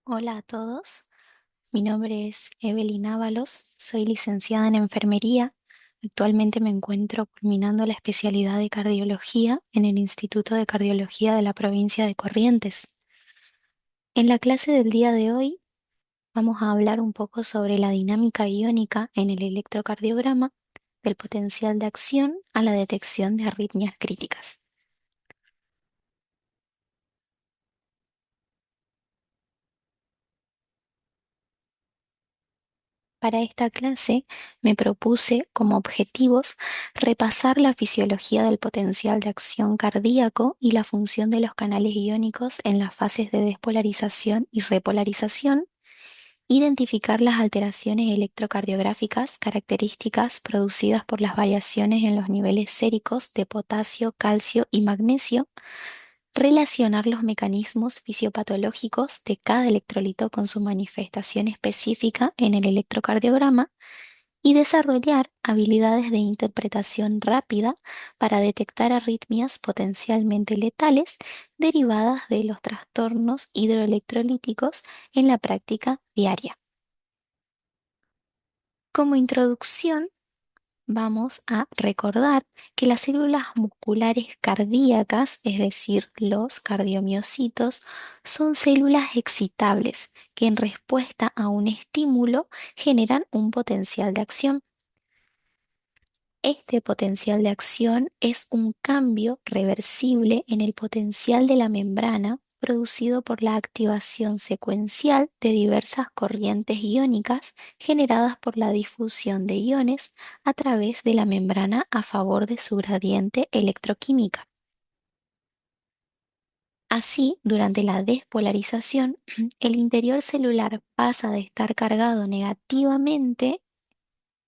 Hola a todos, mi nombre es Evelyn Ábalos, soy licenciada en enfermería. Actualmente me encuentro culminando la especialidad de cardiología en el Instituto de Cardiología de la provincia de Corrientes. En la clase del día de hoy vamos a hablar un poco sobre la dinámica iónica en el electrocardiograma, del potencial de acción a la detección de arritmias críticas. Para esta clase me propuse como objetivos repasar la fisiología del potencial de acción cardíaco y la función de los canales iónicos en las fases de despolarización y repolarización, identificar las alteraciones electrocardiográficas características producidas por las variaciones en los niveles séricos de potasio, calcio y magnesio, relacionar los mecanismos fisiopatológicos de cada electrolito con su manifestación específica en el electrocardiograma y desarrollar habilidades de interpretación rápida para detectar arritmias potencialmente letales derivadas de los trastornos hidroelectrolíticos en la práctica diaria. Como introducción, vamos a recordar que las células musculares cardíacas, es decir, los cardiomiocitos, son células excitables que en respuesta a un estímulo generan un potencial de acción. Este potencial de acción es un cambio reversible en el potencial de la membrana producido por la activación secuencial de diversas corrientes iónicas generadas por la difusión de iones a través de la membrana a favor de su gradiente electroquímica. Así, durante la despolarización, el interior celular pasa de estar cargado negativamente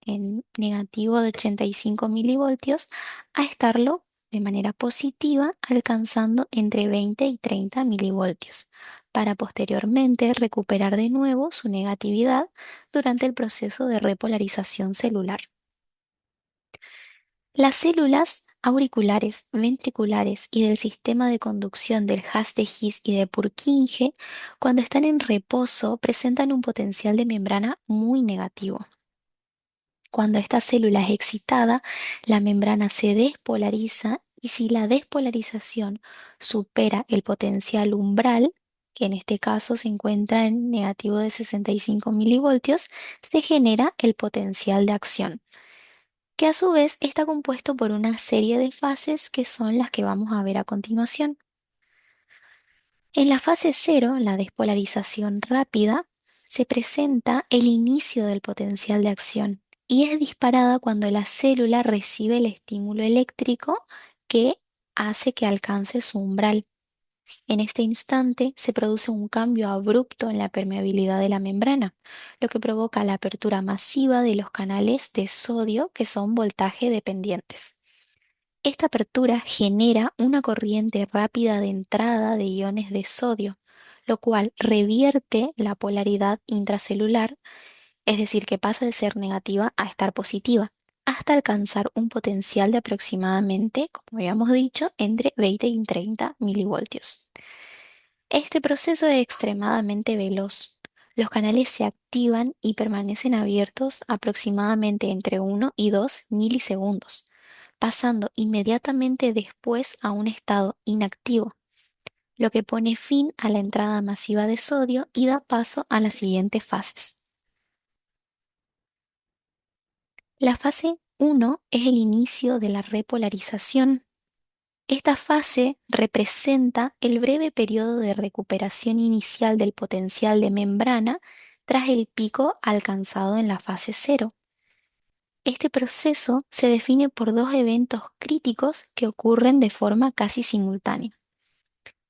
en negativo de 85 milivoltios a estarlo de manera positiva alcanzando entre 20 y 30 milivoltios, para posteriormente recuperar de nuevo su negatividad durante el proceso de repolarización celular. Las células auriculares, ventriculares y del sistema de conducción del haz de His y de Purkinje, cuando están en reposo, presentan un potencial de membrana muy negativo. Cuando esta célula es excitada, la membrana se despolariza y si la despolarización supera el potencial umbral, que en este caso se encuentra en negativo de 65 milivoltios, se genera el potencial de acción, que a su vez está compuesto por una serie de fases que son las que vamos a ver a continuación. En la fase cero, la despolarización rápida, se presenta el inicio del potencial de acción y es disparada cuando la célula recibe el estímulo eléctrico que hace que alcance su umbral. En este instante se produce un cambio abrupto en la permeabilidad de la membrana, lo que provoca la apertura masiva de los canales de sodio que son voltaje dependientes. Esta apertura genera una corriente rápida de entrada de iones de sodio, lo cual revierte la polaridad intracelular, es decir, que pasa de ser negativa a estar positiva, hasta alcanzar un potencial de aproximadamente, como habíamos dicho, entre 20 y 30 milivoltios. Este proceso es extremadamente veloz. Los canales se activan y permanecen abiertos aproximadamente entre 1 y 2 milisegundos, pasando inmediatamente después a un estado inactivo, lo que pone fin a la entrada masiva de sodio y da paso a las siguientes fases. La fase 1 es el inicio de la repolarización. Esta fase representa el breve periodo de recuperación inicial del potencial de membrana tras el pico alcanzado en la fase cero. Este proceso se define por dos eventos críticos que ocurren de forma casi simultánea.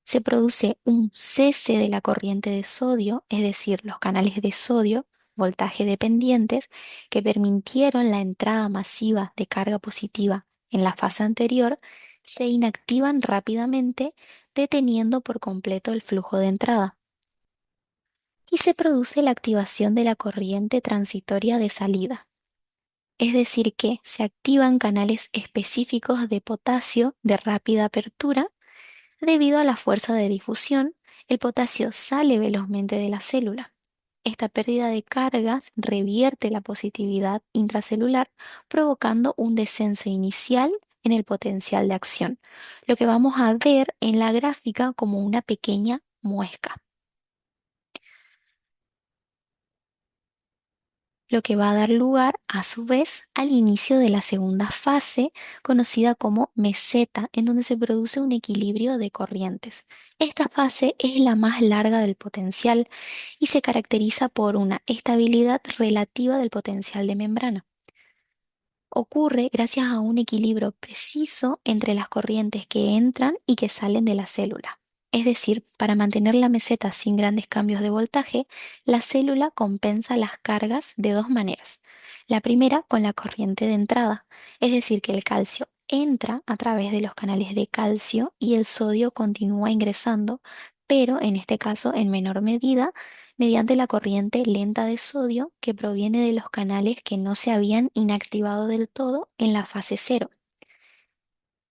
Se produce un cese de la corriente de sodio, es decir, los canales de sodio, voltaje dependientes, que permitieron la entrada masiva de carga positiva en la fase anterior, se inactivan rápidamente, deteniendo por completo el flujo de entrada. Y se produce la activación de la corriente transitoria de salida, es decir, que se activan canales específicos de potasio de rápida apertura debido a la fuerza de difusión El potasio sale velozmente de la célula. Esta pérdida de cargas revierte la positividad intracelular, provocando un descenso inicial en el potencial de acción, lo que vamos a ver en la gráfica como una pequeña muesca, lo que va a dar lugar a su vez al inicio de la segunda fase, conocida como meseta, en donde se produce un equilibrio de corrientes. Esta fase es la más larga del potencial y se caracteriza por una estabilidad relativa del potencial de membrana. Ocurre gracias a un equilibrio preciso entre las corrientes que entran y que salen de la célula. Es decir, para mantener la meseta sin grandes cambios de voltaje, la célula compensa las cargas de dos maneras. La primera con la corriente de entrada, es decir, que el calcio entra a través de los canales de calcio y el sodio continúa ingresando, pero en este caso en menor medida mediante la corriente lenta de sodio que proviene de los canales que no se habían inactivado del todo en la fase cero,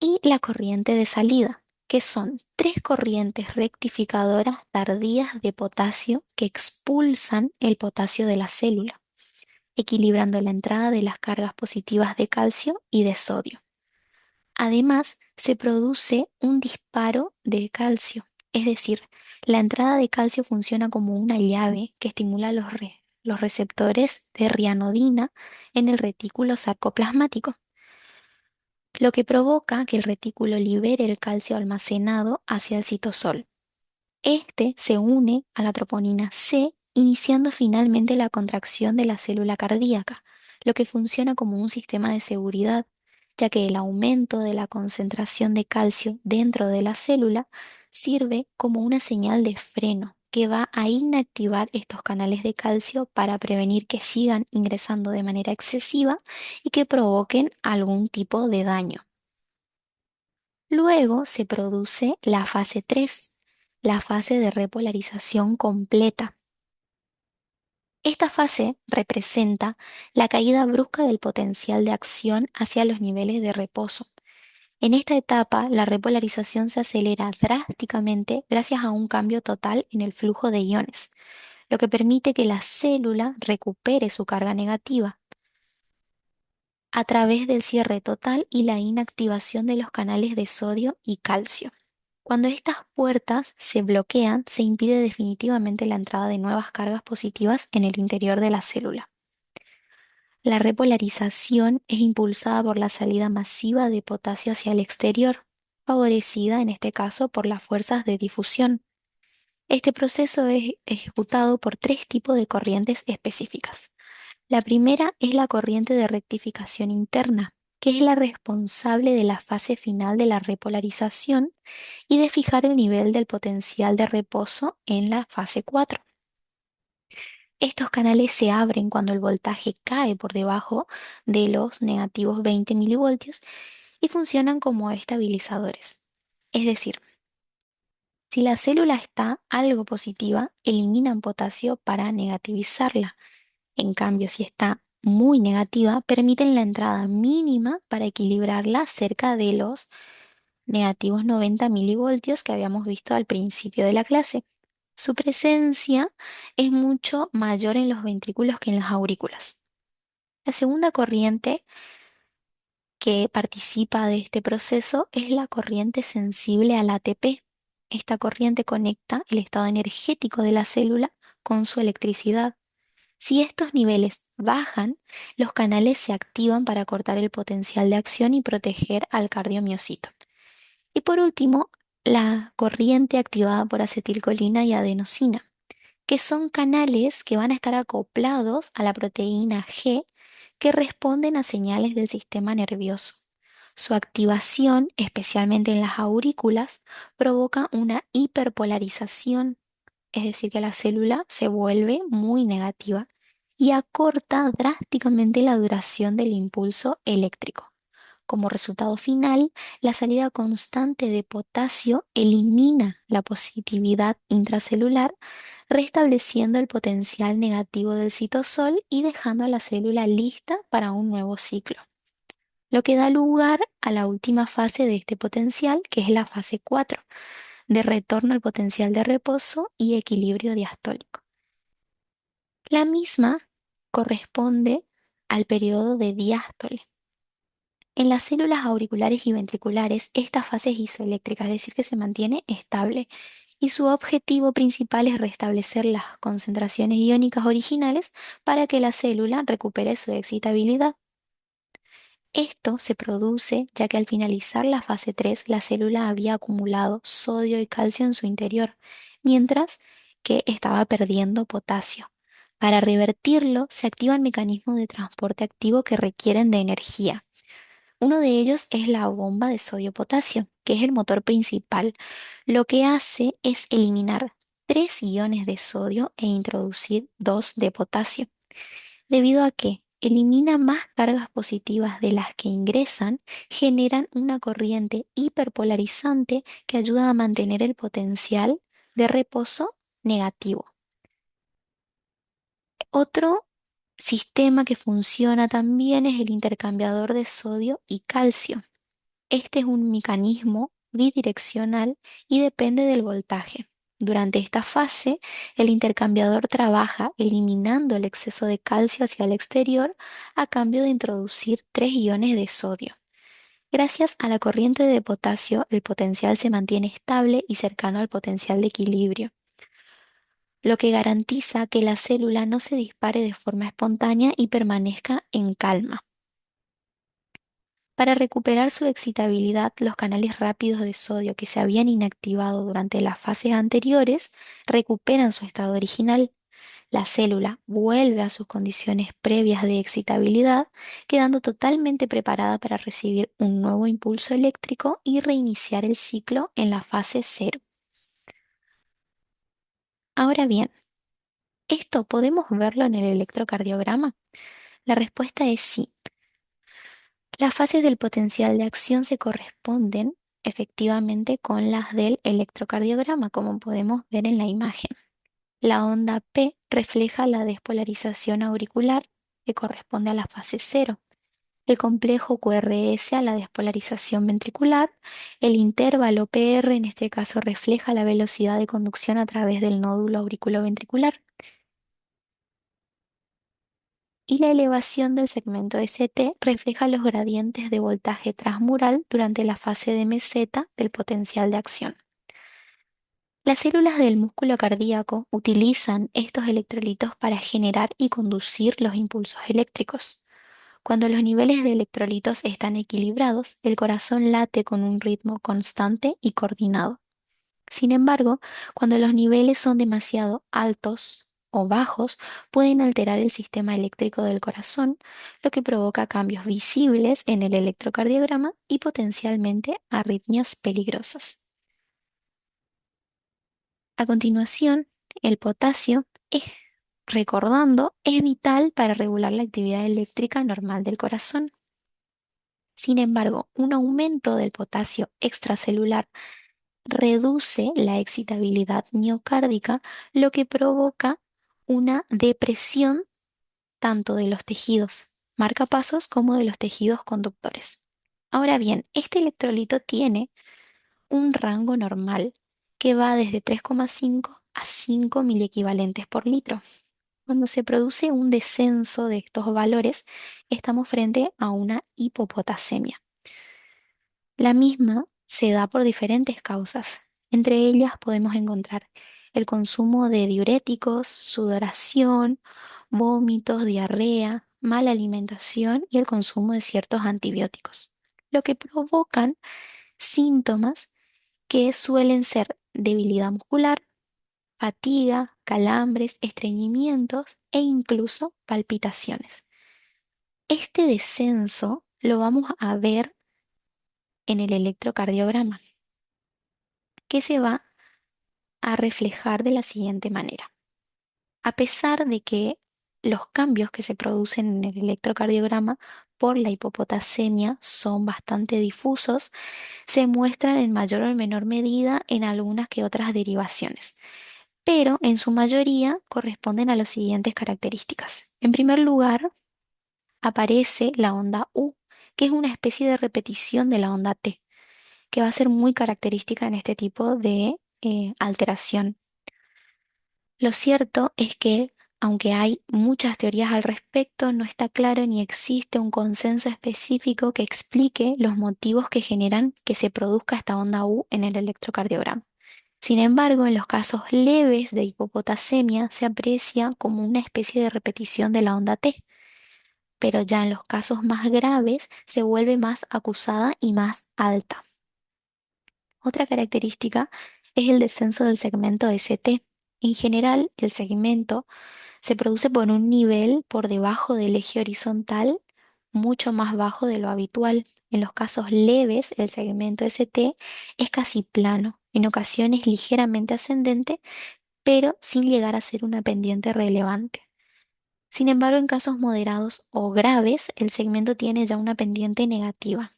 y la corriente de salida, que son tres corrientes rectificadoras tardías de potasio que expulsan el potasio de la célula, equilibrando la entrada de las cargas positivas de calcio y de sodio. Además, se produce un disparo de calcio, es decir, la entrada de calcio funciona como una llave que estimula los receptores de rianodina en el retículo sarcoplasmático, lo que provoca que el retículo libere el calcio almacenado hacia el citosol. Este se une a la troponina C, iniciando finalmente la contracción de la célula cardíaca, lo que funciona como un sistema de seguridad, ya que el aumento de la concentración de calcio dentro de la célula sirve como una señal de freno que va a inactivar estos canales de calcio para prevenir que sigan ingresando de manera excesiva y que provoquen algún tipo de daño. Luego se produce la fase 3, la fase de repolarización completa. Esta fase representa la caída brusca del potencial de acción hacia los niveles de reposo. En esta etapa, la repolarización se acelera drásticamente gracias a un cambio total en el flujo de iones, lo que permite que la célula recupere su carga negativa a través del cierre total y la inactivación de los canales de sodio y calcio. Cuando estas puertas se bloquean, se impide definitivamente la entrada de nuevas cargas positivas en el interior de la célula. La repolarización es impulsada por la salida masiva de potasio hacia el exterior, favorecida en este caso por las fuerzas de difusión. Este proceso es ejecutado por tres tipos de corrientes específicas. La primera es la corriente de rectificación interna, que es la responsable de la fase final de la repolarización y de fijar el nivel del potencial de reposo en la fase 4. Estos canales se abren cuando el voltaje cae por debajo de los negativos 20 milivoltios y funcionan como estabilizadores. Es decir, si la célula está algo positiva, eliminan potasio para negativizarla. En cambio, si está muy negativa, permiten la entrada mínima para equilibrarla cerca de los negativos 90 milivoltios que habíamos visto al principio de la clase. Su presencia es mucho mayor en los ventrículos que en las aurículas. La segunda corriente que participa de este proceso es la corriente sensible al ATP. Esta corriente conecta el estado energético de la célula con su electricidad. Si estos niveles bajan, los canales se activan para cortar el potencial de acción y proteger al cardiomiocito. Y por último, la corriente activada por acetilcolina y adenosina, que son canales que van a estar acoplados a la proteína G que responden a señales del sistema nervioso. Su activación, especialmente en las aurículas, provoca una hiperpolarización, es decir, que la célula se vuelve muy negativa y acorta drásticamente la duración del impulso eléctrico. Como resultado final, la salida constante de potasio elimina la positividad intracelular, restableciendo el potencial negativo del citosol y dejando a la célula lista para un nuevo ciclo, lo que da lugar a la última fase de este potencial, que es la fase 4, de retorno al potencial de reposo y equilibrio diastólico. La misma corresponde al periodo de diástole. En las células auriculares y ventriculares, esta fase es isoeléctrica, es decir, que se mantiene estable, y su objetivo principal es restablecer las concentraciones iónicas originales para que la célula recupere su excitabilidad. Esto se produce ya que al finalizar la fase 3 la célula había acumulado sodio y calcio en su interior, mientras que estaba perdiendo potasio. Para revertirlo, se activan mecanismos de transporte activo que requieren de energía. Uno de ellos es la bomba de sodio-potasio, que es el motor principal. Lo que hace es eliminar 3 iones de sodio e introducir 2 de potasio, debido a que elimina más cargas positivas de las que ingresan, generan una corriente hiperpolarizante que ayuda a mantener el potencial de reposo negativo. Otro sistema que funciona también es el intercambiador de sodio y calcio. Este es un mecanismo bidireccional y depende del voltaje. Durante esta fase, el intercambiador trabaja eliminando el exceso de calcio hacia el exterior a cambio de introducir 3 iones de sodio. Gracias a la corriente de potasio, el potencial se mantiene estable y cercano al potencial de equilibrio, lo que garantiza que la célula no se dispare de forma espontánea y permanezca en calma. Para recuperar su excitabilidad, los canales rápidos de sodio que se habían inactivado durante las fases anteriores recuperan su estado original. La célula vuelve a sus condiciones previas de excitabilidad, quedando totalmente preparada para recibir un nuevo impulso eléctrico y reiniciar el ciclo en la fase cero. Ahora bien, ¿esto podemos verlo en el electrocardiograma? La respuesta es sí. Las fases del potencial de acción se corresponden efectivamente con las del electrocardiograma, como podemos ver en la imagen. La onda P refleja la despolarización auricular, que corresponde a la fase cero. El complejo QRS a la despolarización ventricular. El intervalo PR en este caso refleja la velocidad de conducción a través del nódulo auriculoventricular. Y la elevación del segmento ST refleja los gradientes de voltaje transmural durante la fase de meseta del potencial de acción. Las células del músculo cardíaco utilizan estos electrolitos para generar y conducir los impulsos eléctricos. Cuando los niveles de electrolitos están equilibrados, el corazón late con un ritmo constante y coordinado. Sin embargo, cuando los niveles son demasiado altos o bajos, pueden alterar el sistema eléctrico del corazón, lo que provoca cambios visibles en el electrocardiograma y potencialmente arritmias peligrosas. A continuación, el potasio, recordando, es vital para regular la actividad eléctrica normal del corazón. Sin embargo, un aumento del potasio extracelular reduce la excitabilidad miocárdica, lo que provoca una depresión tanto de los tejidos marcapasos como de los tejidos conductores. Ahora bien, este electrolito tiene un rango normal que va desde 3,5 a 5 miliequivalentes por litro. Cuando se produce un descenso de estos valores, estamos frente a una hipopotasemia. La misma se da por diferentes causas. Entre ellas podemos encontrar el consumo de diuréticos, sudoración, vómitos, diarrea, mala alimentación y el consumo de ciertos antibióticos, lo que provocan síntomas que suelen ser debilidad muscular, fatiga, calambres, estreñimientos e incluso palpitaciones. Este descenso lo vamos a ver en el electrocardiograma, que se va a reflejar de la siguiente manera. A pesar de que los cambios que se producen en el electrocardiograma por la hipopotasemia son bastante difusos, se muestran en mayor o menor medida en algunas que otras derivaciones, pero en su mayoría corresponden a las siguientes características. En primer lugar, aparece la onda U, que es una especie de repetición de la onda T. que va a ser muy característica en este tipo de alteración. Lo cierto es que, aunque hay muchas teorías al respecto, no está claro ni existe un consenso específico que explique los motivos que generan que se produzca esta onda U en el electrocardiograma. Sin embargo, en los casos leves de hipopotasemia se aprecia como una especie de repetición de la onda T, pero ya en los casos más graves se vuelve más acusada y más alta. Otra característica es el descenso del segmento ST. En general, el segmento se produce por un nivel por debajo del eje horizontal, mucho más bajo de lo habitual. En los casos leves, el segmento ST es casi plano, en ocasiones ligeramente ascendente, pero sin llegar a ser una pendiente relevante. Sin embargo, en casos moderados o graves, el segmento tiene ya una pendiente negativa.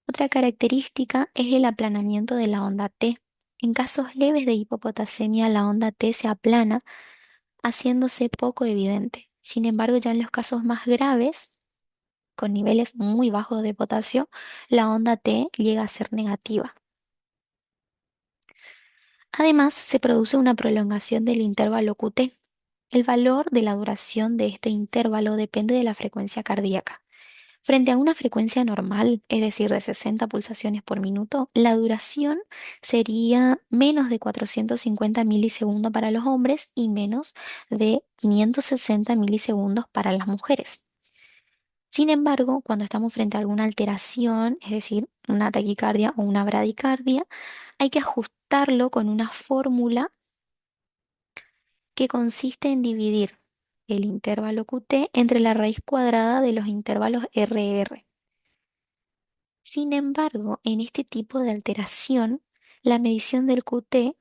Otra característica es el aplanamiento de la onda T. En casos leves de hipopotasemia, la onda T se aplana, haciéndose poco evidente. Sin embargo, ya en los casos más graves, con niveles muy bajos de potasio, la onda T llega a ser negativa. Además, se produce una prolongación del intervalo QT. El valor de la duración de este intervalo depende de la frecuencia cardíaca. Frente a una frecuencia normal, es decir, de 60 pulsaciones por minuto, la duración sería menos de 450 milisegundos para los hombres y menos de 560 milisegundos para las mujeres. Sin embargo, cuando estamos frente a alguna alteración, es decir, una taquicardia o una bradicardia, hay que ajustarlo con una fórmula que consiste en dividir el intervalo QT entre la raíz cuadrada de los intervalos RR. Sin embargo, en este tipo de alteración, la medición del QT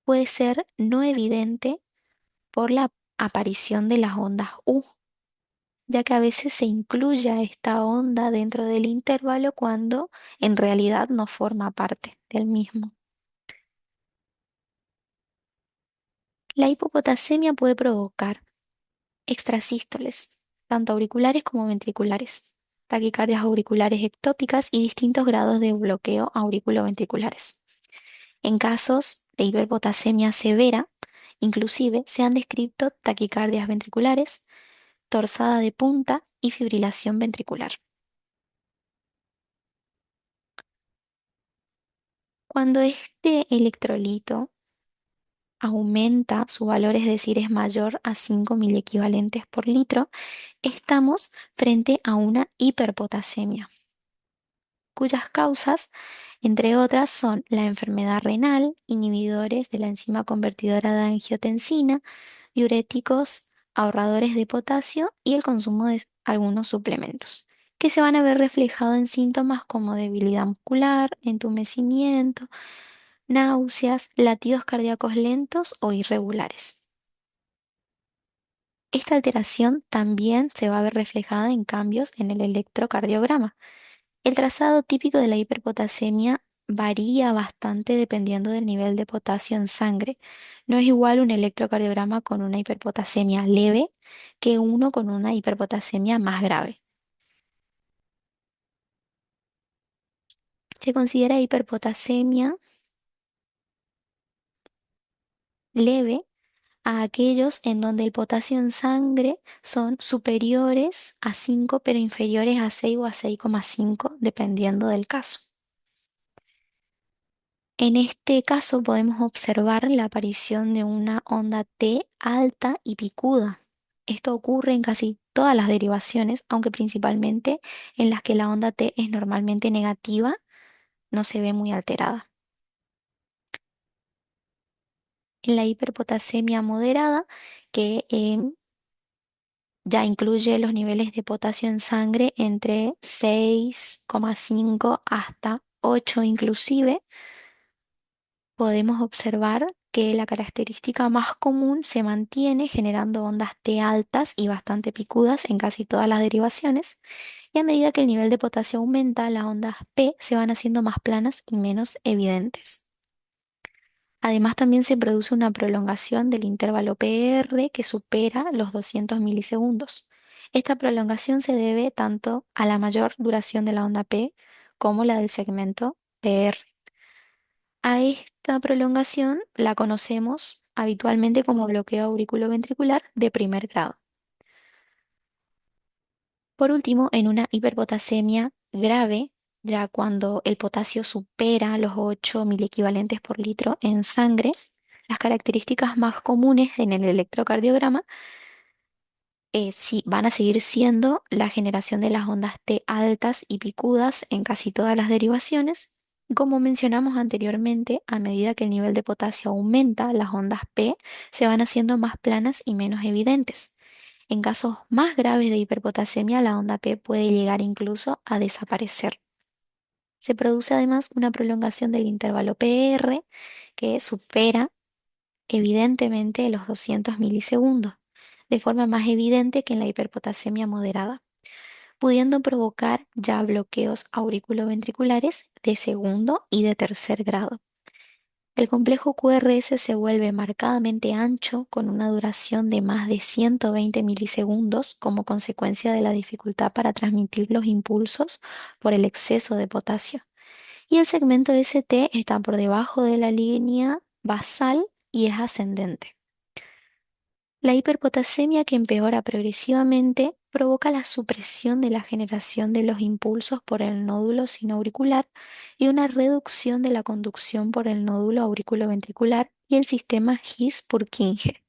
puede ser no evidente por la aparición de las ondas U, ya que a veces se incluye a esta onda dentro del intervalo cuando en realidad no forma parte del mismo. La hipopotasemia puede provocar extrasístoles, tanto auriculares como ventriculares, taquicardias auriculares ectópicas y distintos grados de bloqueo auriculoventriculares. En casos de hiperpotasemia severa, inclusive se han descrito taquicardias ventriculares, torsada de punta y fibrilación ventricular. Cuando este electrolito aumenta su valor, es decir, es mayor a 5 miliequivalentes por litro, estamos frente a una hiperpotasemia, cuyas causas, entre otras, son la enfermedad renal, inhibidores de la enzima convertidora de angiotensina, diuréticos, ahorradores de potasio y el consumo de algunos suplementos, que se van a ver reflejados en síntomas como debilidad muscular, entumecimiento, náuseas, latidos cardíacos lentos o irregulares. Esta alteración también se va a ver reflejada en cambios en el electrocardiograma. El trazado típico de la hiperpotasemia varía bastante dependiendo del nivel de potasio en sangre. No es igual un electrocardiograma con una hiperpotasemia leve que uno con una hiperpotasemia más grave. Se considera hiperpotasemia leve a aquellos en donde el potasio en sangre son superiores a 5 pero inferiores a 6 o a 6,5 dependiendo del caso. En este caso podemos observar la aparición de una onda T alta y picuda. Esto ocurre en casi todas las derivaciones, aunque principalmente en las que la onda T es normalmente negativa, no se ve muy alterada. En la hiperpotasemia moderada, que ya incluye los niveles de potasio en sangre entre 6,5 hasta 8 inclusive, podemos observar que la característica más común se mantiene generando ondas T altas y bastante picudas en casi todas las derivaciones, y a medida que el nivel de potasio aumenta, las ondas P se van haciendo más planas y menos evidentes. Además, también se produce una prolongación del intervalo PR que supera los 200 milisegundos. Esta prolongación se debe tanto a la mayor duración de la onda P como la del segmento PR. A esta prolongación la conocemos habitualmente como bloqueo auriculoventricular de primer grado. Por último, en una hiperpotasemia grave, ya cuando el potasio supera los 8 miliequivalentes por litro en sangre, las características más comunes en el electrocardiograma sí, van a seguir siendo la generación de las ondas T altas y picudas en casi todas las derivaciones. Y como mencionamos anteriormente, a medida que el nivel de potasio aumenta, las ondas P se van haciendo más planas y menos evidentes. En casos más graves de hiperpotasemia, la onda P puede llegar incluso a desaparecer. Se produce además una prolongación del intervalo PR que supera evidentemente los 200 milisegundos, de forma más evidente que en la hiperpotasemia moderada, pudiendo provocar ya bloqueos auriculoventriculares de segundo y de tercer grado. El complejo QRS se vuelve marcadamente ancho con una duración de más de 120 milisegundos como consecuencia de la dificultad para transmitir los impulsos por el exceso de potasio. Y el segmento ST está por debajo de la línea basal y es ascendente. La hiperpotasemia que empeora progresivamente provoca la supresión de la generación de los impulsos por el nódulo sinoauricular y una reducción de la conducción por el nódulo auriculoventricular y el sistema His-Purkinje,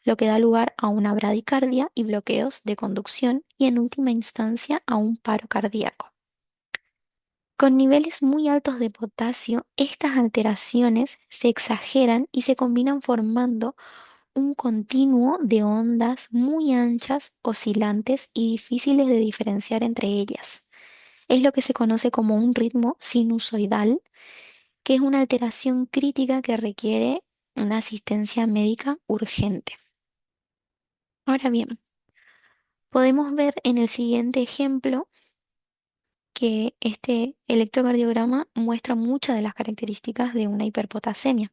lo que da lugar a una bradicardia y bloqueos de conducción y en última instancia a un paro cardíaco. Con niveles muy altos de potasio, estas alteraciones se exageran y se combinan formando un continuo de ondas muy anchas, oscilantes y difíciles de diferenciar entre ellas. Es lo que se conoce como un ritmo sinusoidal, que es una alteración crítica que requiere una asistencia médica urgente. Ahora bien, podemos ver en el siguiente ejemplo que este electrocardiograma muestra muchas de las características de una hiperpotasemia.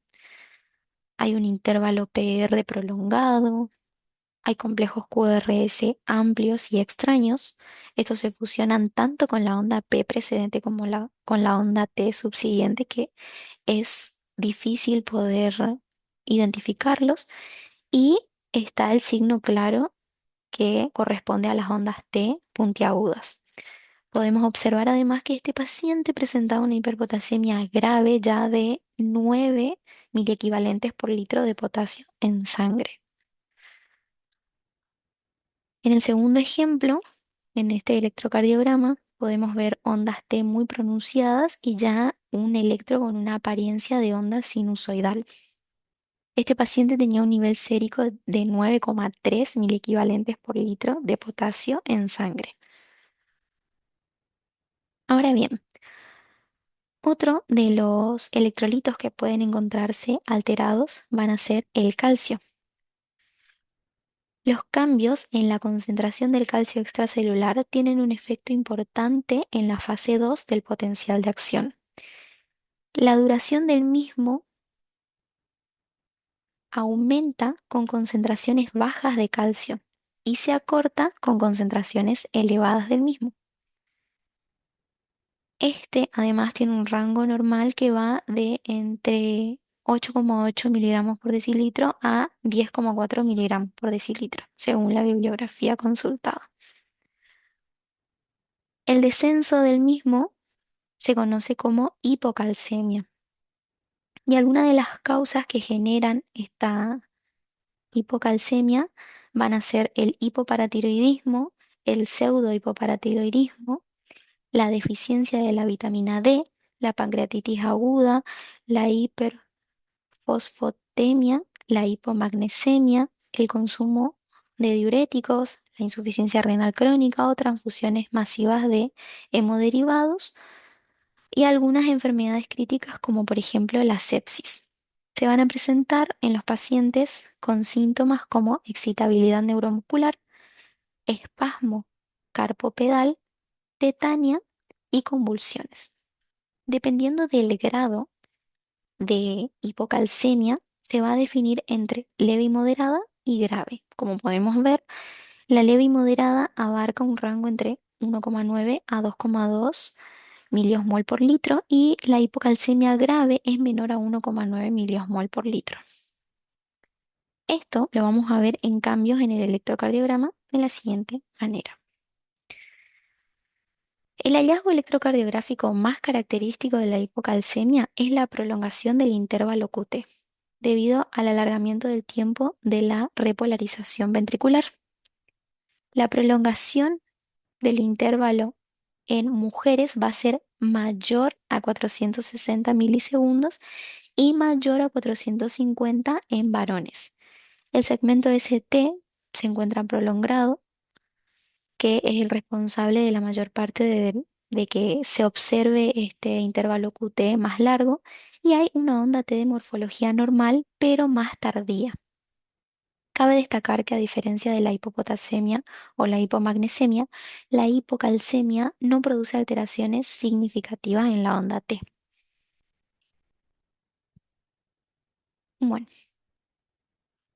Hay un intervalo PR prolongado, hay complejos QRS amplios y extraños. Estos se fusionan tanto con la onda P precedente como con la onda T subsiguiente, que es difícil poder identificarlos. Y está el signo claro que corresponde a las ondas T puntiagudas. Podemos observar además que este paciente presentaba una hiperpotasemia grave ya de 9 miliequivalentes por litro de potasio en sangre. En el segundo ejemplo, en este electrocardiograma, podemos ver ondas T muy pronunciadas y ya un electro con una apariencia de onda sinusoidal. Este paciente tenía un nivel sérico de 9,3 miliequivalentes por litro de potasio en sangre. Ahora bien, otro de los electrolitos que pueden encontrarse alterados van a ser el calcio. Los cambios en la concentración del calcio extracelular tienen un efecto importante en la fase 2 del potencial de acción. La duración del mismo aumenta con concentraciones bajas de calcio y se acorta con concentraciones elevadas del mismo. Este además tiene un rango normal que va de entre 8,8 miligramos por decilitro a 10,4 miligramos por decilitro, según la bibliografía consultada. El descenso del mismo se conoce como hipocalcemia. Y algunas de las causas que generan esta hipocalcemia van a ser el hipoparatiroidismo, el pseudohipoparatiroidismo, la deficiencia de la vitamina D, la pancreatitis aguda, la hiperfosfatemia, la hipomagnesemia, el consumo de diuréticos, la insuficiencia renal crónica o transfusiones masivas de hemoderivados y algunas enfermedades críticas como por ejemplo la sepsis. Se van a presentar en los pacientes con síntomas como excitabilidad neuromuscular, espasmo carpopedal, tetania y convulsiones. Dependiendo del grado de hipocalcemia, se va a definir entre leve y moderada y grave. Como podemos ver, la leve y moderada abarca un rango entre 1,9 a 2,2 miliosmol por litro y la hipocalcemia grave es menor a 1,9 miliosmol por litro. Esto lo vamos a ver en cambios en el electrocardiograma de la siguiente manera. El hallazgo electrocardiográfico más característico de la hipocalcemia es la prolongación del intervalo QT, debido al alargamiento del tiempo de la repolarización ventricular. La prolongación del intervalo en mujeres va a ser mayor a 460 milisegundos y mayor a 450 en varones. El segmento ST se encuentra prolongado, que es el responsable de la mayor parte de que se observe este intervalo QT más largo, y hay una onda T de morfología normal, pero más tardía. Cabe destacar que a diferencia de la hipopotasemia o la hipomagnesemia, la hipocalcemia no produce alteraciones significativas en la onda T. Bueno,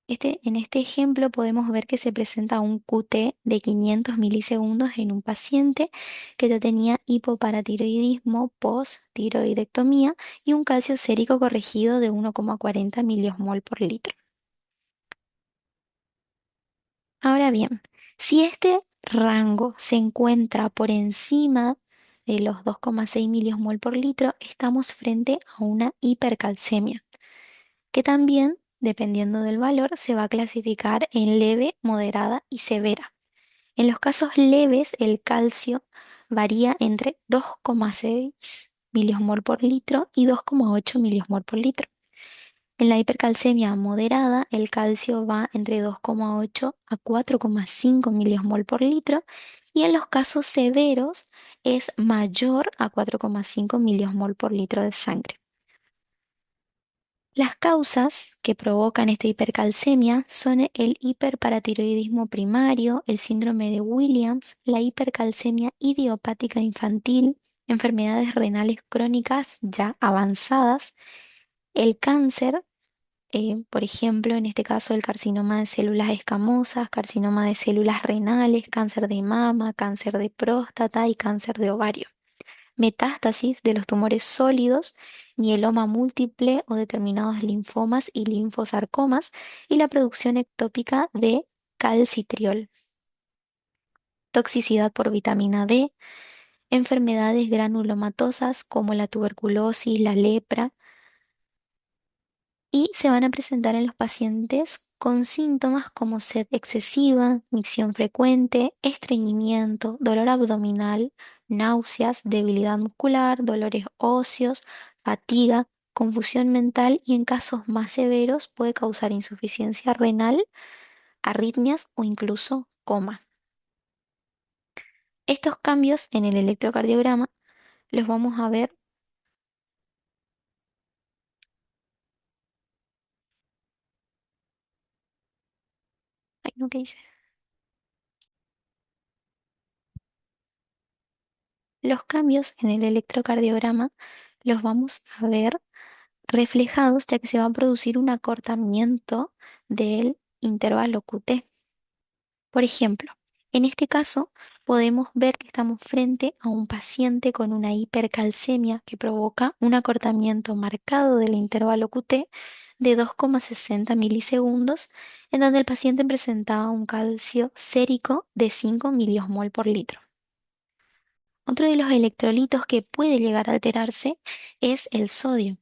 en este ejemplo podemos ver que se presenta un QT de 500 milisegundos en un paciente que ya tenía hipoparatiroidismo post-tiroidectomía y un calcio sérico corregido de 1,40 miliosmol por litro. Ahora bien, si este rango se encuentra por encima de los 2,6 miliosmol por litro, estamos frente a una hipercalcemia, que también, dependiendo del valor, se va a clasificar en leve, moderada y severa. En los casos leves, el calcio varía entre 2,6 miliosmol por litro y 2,8 miliosmol por litro. En la hipercalcemia moderada, el calcio va entre 2,8 a 4,5 miliosmol por litro y en los casos severos es mayor a 4,5 miliosmol por litro de sangre. Las causas que provocan esta hipercalcemia son el hiperparatiroidismo primario, el síndrome de Williams, la hipercalcemia idiopática infantil, enfermedades renales crónicas ya avanzadas, el cáncer, por ejemplo, en este caso el carcinoma de células escamosas, carcinoma de células renales, cáncer de mama, cáncer de próstata y cáncer de ovario, metástasis de los tumores sólidos, mieloma múltiple o determinados linfomas y linfosarcomas y la producción ectópica de calcitriol, toxicidad por vitamina D, enfermedades granulomatosas como la tuberculosis, la lepra, y se van a presentar en los pacientes con síntomas como sed excesiva, micción frecuente, estreñimiento, dolor abdominal, náuseas, debilidad muscular, dolores óseos, fatiga, confusión mental y en casos más severos puede causar insuficiencia renal, arritmias o incluso coma. Estos cambios en el electrocardiograma los vamos a ver. Ay, no, ¿qué dice? Los cambios en el electrocardiograma los vamos a ver reflejados ya que se va a producir un acortamiento del intervalo QT. Por ejemplo, en este caso podemos ver que estamos frente a un paciente con una hipercalcemia que provoca un acortamiento marcado del intervalo QT de 2,60 milisegundos, en donde el paciente presentaba un calcio sérico de 5 miliosmol por litro. Otro de los electrolitos que puede llegar a alterarse es el sodio.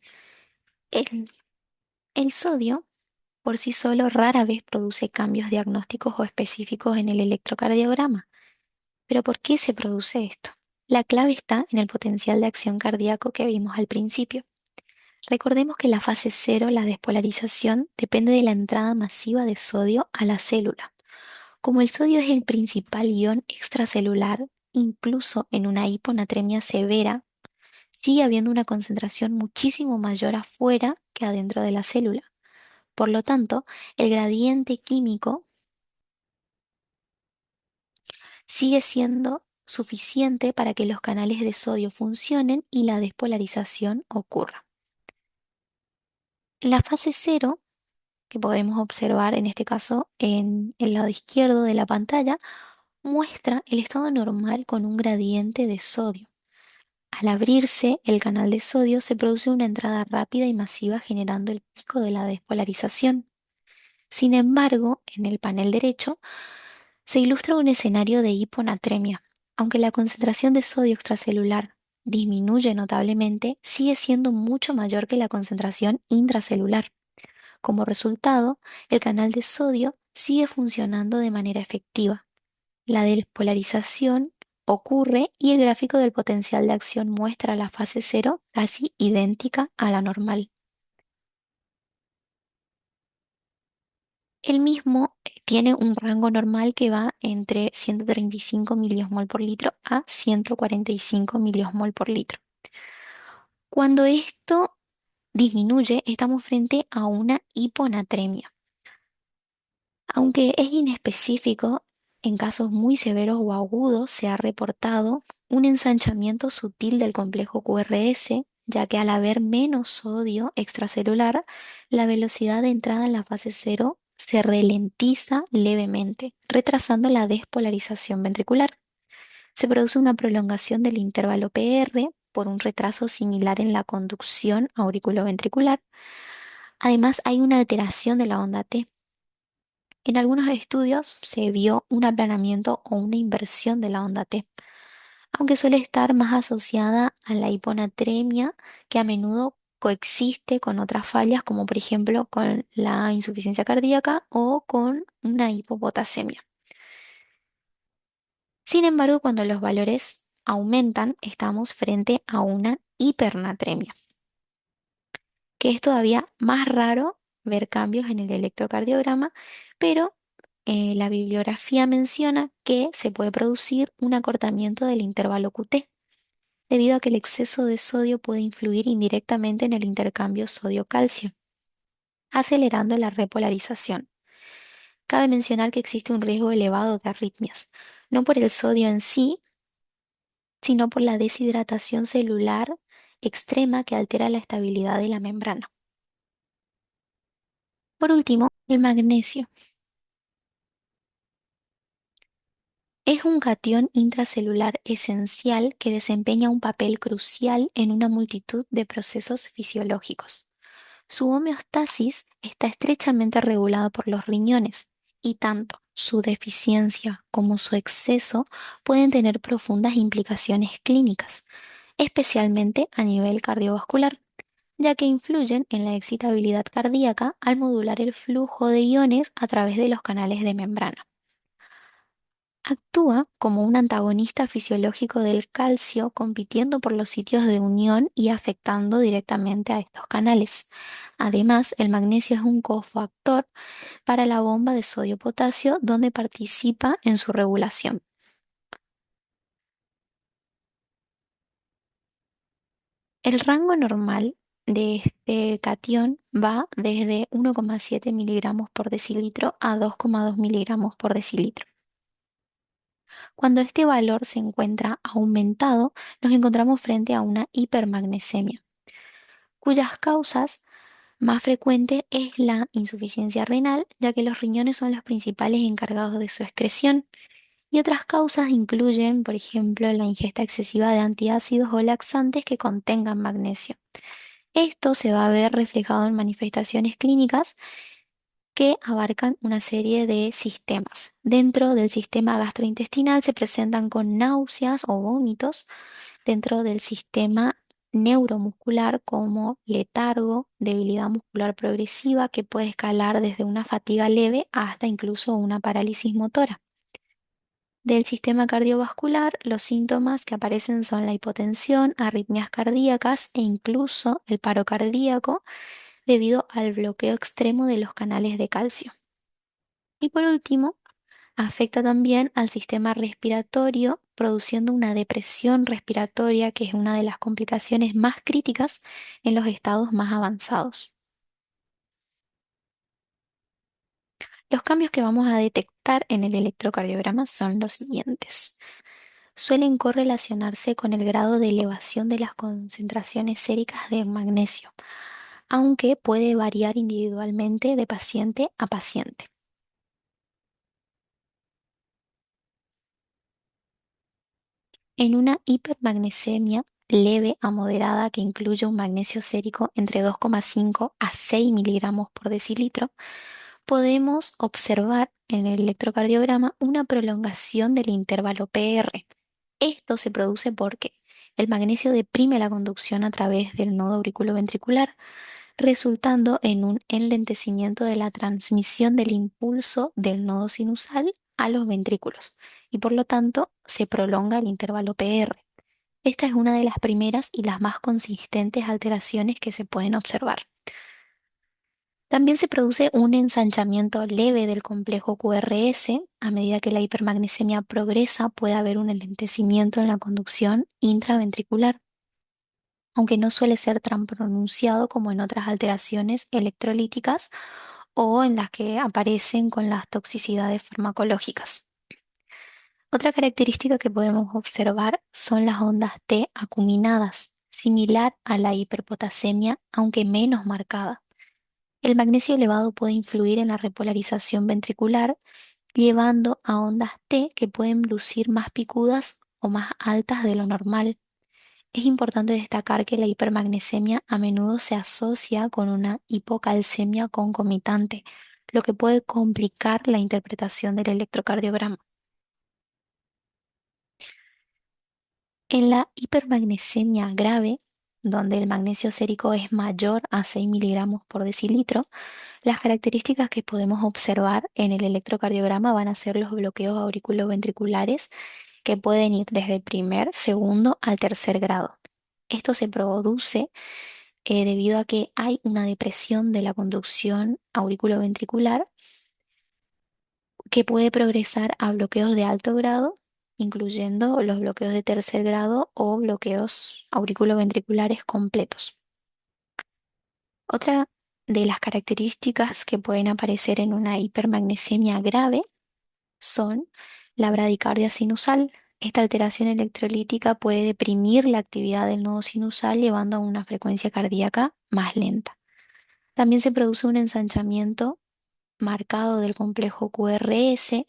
El, el sodio por sí solo rara vez produce cambios diagnósticos o específicos en el electrocardiograma. ¿Pero por qué se produce esto? La clave está en el potencial de acción cardíaco que vimos al principio. Recordemos que en la fase cero, la despolarización depende de la entrada masiva de sodio a la célula. Como el sodio es el principal ion extracelular, incluso en una hiponatremia severa, sigue habiendo una concentración muchísimo mayor afuera que adentro de la célula. Por lo tanto, el gradiente químico sigue siendo suficiente para que los canales de sodio funcionen y la despolarización ocurra. La fase cero, que podemos observar en este caso en el lado izquierdo de la pantalla, muestra el estado normal con un gradiente de sodio. Al abrirse el canal de sodio se produce una entrada rápida y masiva generando el pico de la despolarización. Sin embargo, en el panel derecho se ilustra un escenario de hiponatremia. Aunque la concentración de sodio extracelular disminuye notablemente, sigue siendo mucho mayor que la concentración intracelular. Como resultado, el canal de sodio sigue funcionando de manera efectiva. La despolarización ocurre y el gráfico del potencial de acción muestra la fase cero casi idéntica a la normal. El mismo tiene un rango normal que va entre 135 miliosmol por litro a 145 miliosmol por litro. Cuando esto disminuye, estamos frente a una hiponatremia. Aunque es inespecífico, en casos muy severos o agudos se ha reportado un ensanchamiento sutil del complejo QRS, ya que al haber menos sodio extracelular, la velocidad de entrada en la fase cero se ralentiza levemente, retrasando la despolarización ventricular. Se produce una prolongación del intervalo PR por un retraso similar en la conducción auriculoventricular. Además, hay una alteración de la onda T. En algunos estudios se vio un aplanamiento o una inversión de la onda T, aunque suele estar más asociada a la hiponatremia, que a menudo coexiste con otras fallas, como por ejemplo con la insuficiencia cardíaca o con una hipopotasemia. Sin embargo, cuando los valores aumentan, estamos frente a una hipernatremia, que es todavía más raro ver cambios en el electrocardiograma, pero la bibliografía menciona que se puede producir un acortamiento del intervalo QT, debido a que el exceso de sodio puede influir indirectamente en el intercambio sodio-calcio, acelerando la repolarización. Cabe mencionar que existe un riesgo elevado de arritmias, no por el sodio en sí, sino por la deshidratación celular extrema que altera la estabilidad de la membrana. Por último, el magnesio. Es un catión intracelular esencial que desempeña un papel crucial en una multitud de procesos fisiológicos. Su homeostasis está estrechamente regulada por los riñones y tanto su deficiencia como su exceso pueden tener profundas implicaciones clínicas, especialmente a nivel cardiovascular, ya que influyen en la excitabilidad cardíaca al modular el flujo de iones a través de los canales de membrana. Actúa como un antagonista fisiológico del calcio, compitiendo por los sitios de unión y afectando directamente a estos canales. Además, el magnesio es un cofactor para la bomba de sodio-potasio, donde participa en su regulación. El rango normal de este catión va desde 1,7 miligramos por decilitro a 2,2 miligramos por decilitro. Cuando este valor se encuentra aumentado, nos encontramos frente a una hipermagnesemia, cuyas causas más frecuentes es la insuficiencia renal, ya que los riñones son los principales encargados de su excreción, y otras causas incluyen, por ejemplo, la ingesta excesiva de antiácidos o laxantes que contengan magnesio. Esto se va a ver reflejado en manifestaciones clínicas que abarcan una serie de sistemas. Dentro del sistema gastrointestinal se presentan con náuseas o vómitos, dentro del sistema neuromuscular como letargo, debilidad muscular progresiva que puede escalar desde una fatiga leve hasta incluso una parálisis motora. Del sistema cardiovascular, los síntomas que aparecen son la hipotensión, arritmias cardíacas e incluso el paro cardíaco debido al bloqueo extremo de los canales de calcio. Y por último, afecta también al sistema respiratorio, produciendo una depresión respiratoria, que es una de las complicaciones más críticas en los estados más avanzados. Los cambios que vamos a detectar en el electrocardiograma son los siguientes. Suelen correlacionarse con el grado de elevación de las concentraciones séricas de magnesio, aunque puede variar individualmente de paciente a paciente. En una hipermagnesemia, leve a moderada que incluye un magnesio sérico entre 2,5 a 6 miligramos por decilitro, podemos observar en el electrocardiograma una prolongación del intervalo PR. Esto se produce porque el magnesio deprime la conducción a través del nodo auriculoventricular, resultando en un enlentecimiento de la transmisión del impulso del nodo sinusal a los ventrículos y por lo tanto se prolonga el intervalo PR. Esta es una de las primeras y las más consistentes alteraciones que se pueden observar. También se produce un ensanchamiento leve del complejo QRS. A medida que la hipermagnesemia progresa, puede haber un enlentecimiento en la conducción intraventricular, aunque no suele ser tan pronunciado como en otras alteraciones electrolíticas o en las que aparecen con las toxicidades farmacológicas. Otra característica que podemos observar son las ondas T acuminadas, similar a la hiperpotasemia, aunque menos marcada. El magnesio elevado puede influir en la repolarización ventricular, llevando a ondas T que pueden lucir más picudas o más altas de lo normal. Es importante destacar que la hipermagnesemia a menudo se asocia con una hipocalcemia concomitante, lo que puede complicar la interpretación del electrocardiograma. En la hipermagnesemia grave, donde el magnesio sérico es mayor a 6 miligramos por decilitro, las características que podemos observar en el electrocardiograma van a ser los bloqueos auriculoventriculares que pueden ir desde el primer, segundo al tercer grado. Esto se produce debido a que hay una depresión de la conducción auriculoventricular que puede progresar a bloqueos de alto grado, incluyendo los bloqueos de tercer grado o bloqueos auriculoventriculares completos. Otra de las características que pueden aparecer en una hipermagnesemia grave son la bradicardia sinusal. Esta alteración electrolítica puede deprimir la actividad del nodo sinusal, llevando a una frecuencia cardíaca más lenta. También se produce un ensanchamiento marcado del complejo QRS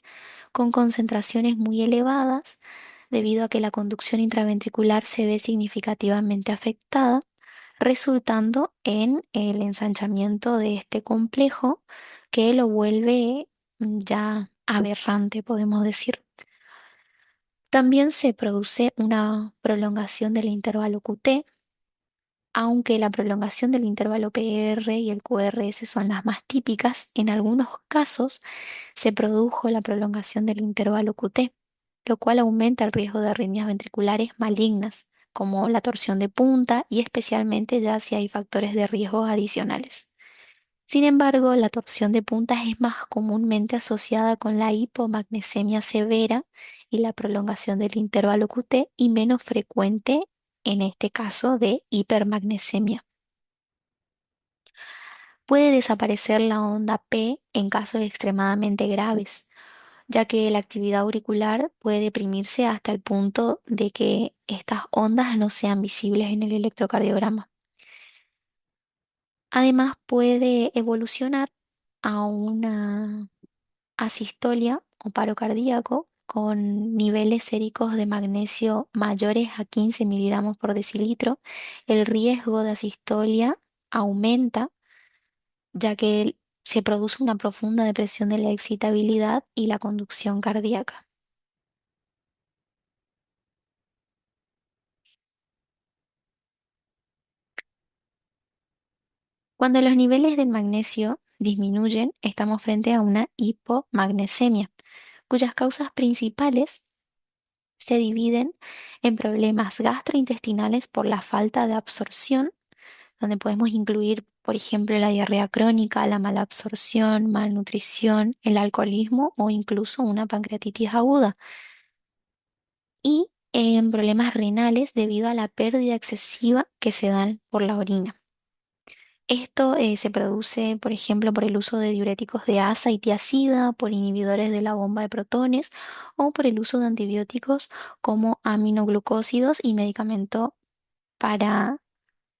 con concentraciones muy elevadas debido a que la conducción intraventricular se ve significativamente afectada, resultando en el ensanchamiento de este complejo que lo vuelve ya aberrante, podemos decir. También se produce una prolongación del intervalo QT, aunque la prolongación del intervalo PR y el QRS son las más típicas. En algunos casos se produjo la prolongación del intervalo QT, lo cual aumenta el riesgo de arritmias ventriculares malignas, como la torsión de punta y especialmente ya si hay factores de riesgo adicionales. Sin embargo, la torsión de punta es más comúnmente asociada con la hipomagnesemia severa y la prolongación del intervalo QT y menos frecuente en este caso de hipermagnesemia. Puede desaparecer la onda P en casos extremadamente graves, ya que la actividad auricular puede deprimirse hasta el punto de que estas ondas no sean visibles en el electrocardiograma. Además, puede evolucionar a una asistolia o paro cardíaco con niveles séricos de magnesio mayores a 15 miligramos por decilitro. El riesgo de asistolia aumenta ya que se produce una profunda depresión de la excitabilidad y la conducción cardíaca. Cuando los niveles del magnesio disminuyen, estamos frente a una hipomagnesemia, cuyas causas principales se dividen en problemas gastrointestinales por la falta de absorción, donde podemos incluir, por ejemplo, la diarrea crónica, la mala absorción, malnutrición, el alcoholismo o incluso una pancreatitis aguda, y en problemas renales debido a la pérdida excesiva que se dan por la orina. Esto se produce, por ejemplo, por el uso de diuréticos de asa y tiazida, por inhibidores de la bomba de protones o por el uso de antibióticos como aminoglucósidos y medicamento para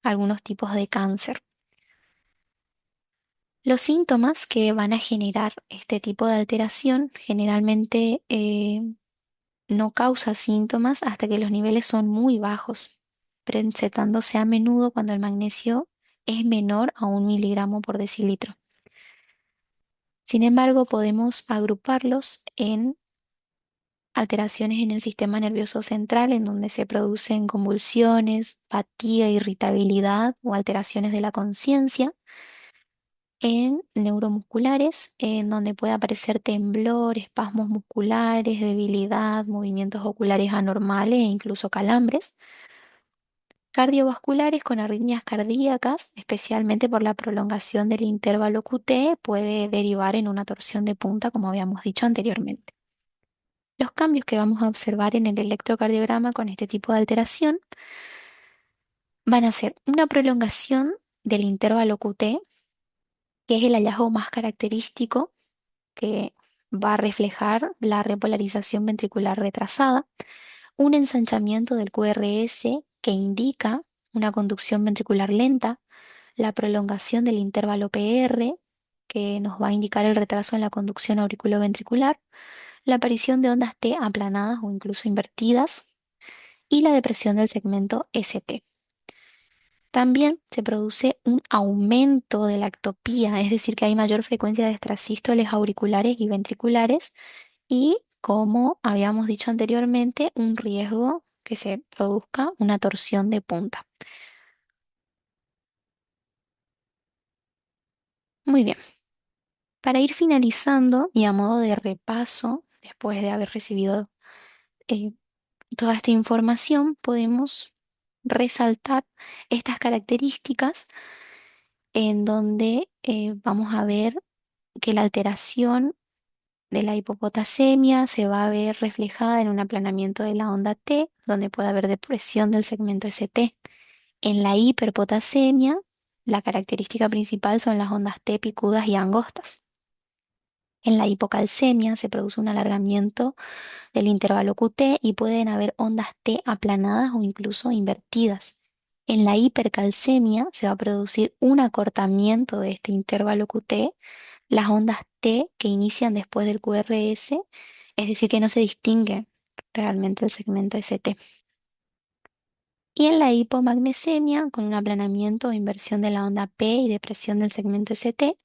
algunos tipos de cáncer. Los síntomas que van a generar este tipo de alteración generalmente no causa síntomas hasta que los niveles son muy bajos. presentándose a menudo cuando el magnesio es menor a 1 mg/dl. Sin embargo, podemos agruparlos en alteraciones en el sistema nervioso central, en donde se producen convulsiones, fatiga, irritabilidad o alteraciones de la conciencia, en neuromusculares, en donde puede aparecer temblor, espasmos musculares, debilidad, movimientos oculares anormales e incluso calambres. Cardiovasculares con arritmias cardíacas, especialmente por la prolongación del intervalo QT, puede derivar en una torsión de punta, como habíamos dicho anteriormente. Los cambios que vamos a observar en el electrocardiograma con este tipo de alteración van a ser una prolongación del intervalo QT, que es el hallazgo más característico que va a reflejar la repolarización ventricular retrasada, un ensanchamiento del QRS que indica una conducción ventricular lenta, la prolongación del intervalo PR, que nos va a indicar el retraso en la conducción auriculoventricular, la aparición de ondas T aplanadas o incluso invertidas y la depresión del segmento ST. También se produce un aumento de la ectopía, es decir, que hay mayor frecuencia de extrasístoles auriculares y ventriculares y, como habíamos dicho anteriormente, un riesgo que se produzca una torsión de punta. Muy bien, para ir finalizando y a modo de repaso, después de haber recibido eh, toda esta información, podemos resaltar estas características en donde vamos a ver que la alteración de la hipopotasemia se va a ver reflejada en un aplanamiento de la onda T, donde puede haber depresión del segmento ST. En la hiperpotasemia, la característica principal son las ondas T picudas y angostas. En la hipocalcemia se produce un alargamiento del intervalo QT y pueden haber ondas T aplanadas o incluso invertidas. En la hipercalcemia se va a producir un acortamiento de este intervalo QT, las ondas T que inician después del QRS, es decir, que no se distingue realmente el segmento ST. Y en la hipomagnesemia, con un aplanamiento o inversión de la onda P y depresión del segmento ST,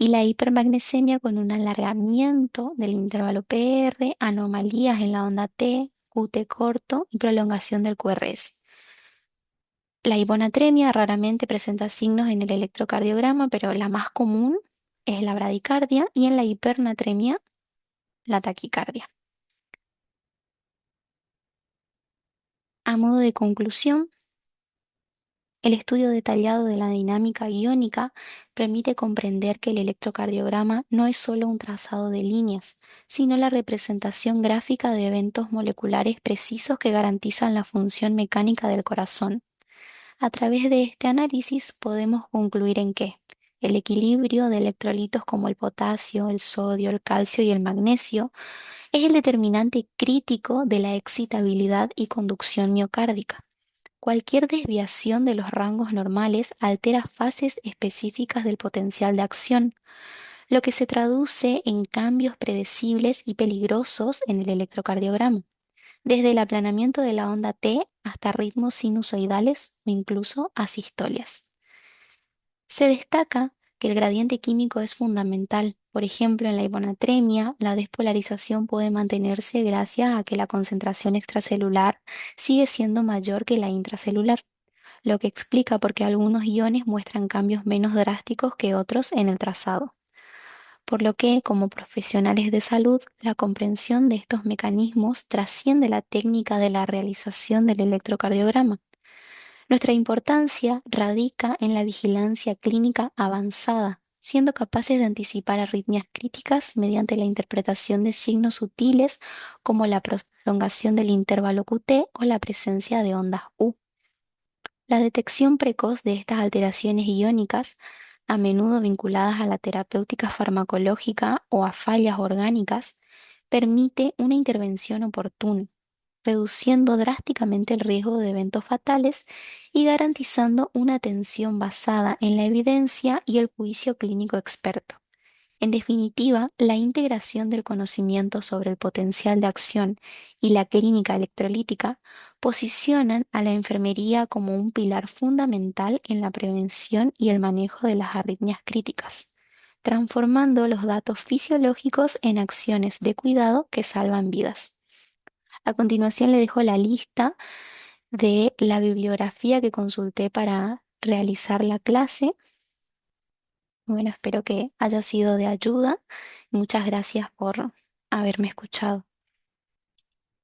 y la hipermagnesemia con un alargamiento del intervalo PR, anomalías en la onda T, QT corto y prolongación del QRS. La hiponatremia raramente presenta signos en el electrocardiograma, pero la más común es la bradicardia y en la hipernatremia la taquicardia. A modo de conclusión, el estudio detallado de la dinámica iónica permite comprender que el electrocardiograma no es solo un trazado de líneas, sino la representación gráfica de eventos moleculares precisos que garantizan la función mecánica del corazón. A través de este análisis podemos concluir en que el equilibrio de electrolitos como el potasio, el sodio, el calcio y el magnesio es el determinante crítico de la excitabilidad y conducción miocárdica. Cualquier desviación de los rangos normales altera fases específicas del potencial de acción, lo que se traduce en cambios predecibles y peligrosos en el electrocardiograma, desde el aplanamiento de la onda T hasta ritmos sinusoidales o incluso asistolias. Se destaca que el gradiente químico es fundamental. Por ejemplo, en la hiponatremia, la despolarización puede mantenerse gracias a que la concentración extracelular sigue siendo mayor que la intracelular, lo que explica por qué algunos iones muestran cambios menos drásticos que otros en el trazado. Por lo que, como profesionales de salud, la comprensión de estos mecanismos trasciende la técnica de la realización del electrocardiograma. Nuestra importancia radica en la vigilancia clínica avanzada, siendo capaces de anticipar arritmias críticas mediante la interpretación de signos sutiles como la prolongación del intervalo QT o la presencia de ondas U. La detección precoz de estas alteraciones iónicas, a menudo vinculadas a la terapéutica farmacológica o a fallas orgánicas, permite una intervención oportuna, reduciendo drásticamente el riesgo de eventos fatales y garantizando una atención basada en la evidencia y el juicio clínico experto. En definitiva, la integración del conocimiento sobre el potencial de acción y la clínica electrolítica posicionan a la enfermería como un pilar fundamental en la prevención y el manejo de las arritmias críticas, transformando los datos fisiológicos en acciones de cuidado que salvan vidas. A continuación le dejo la lista de la bibliografía que consulté para realizar la clase. Bueno, espero que haya sido de ayuda. Muchas gracias por haberme escuchado.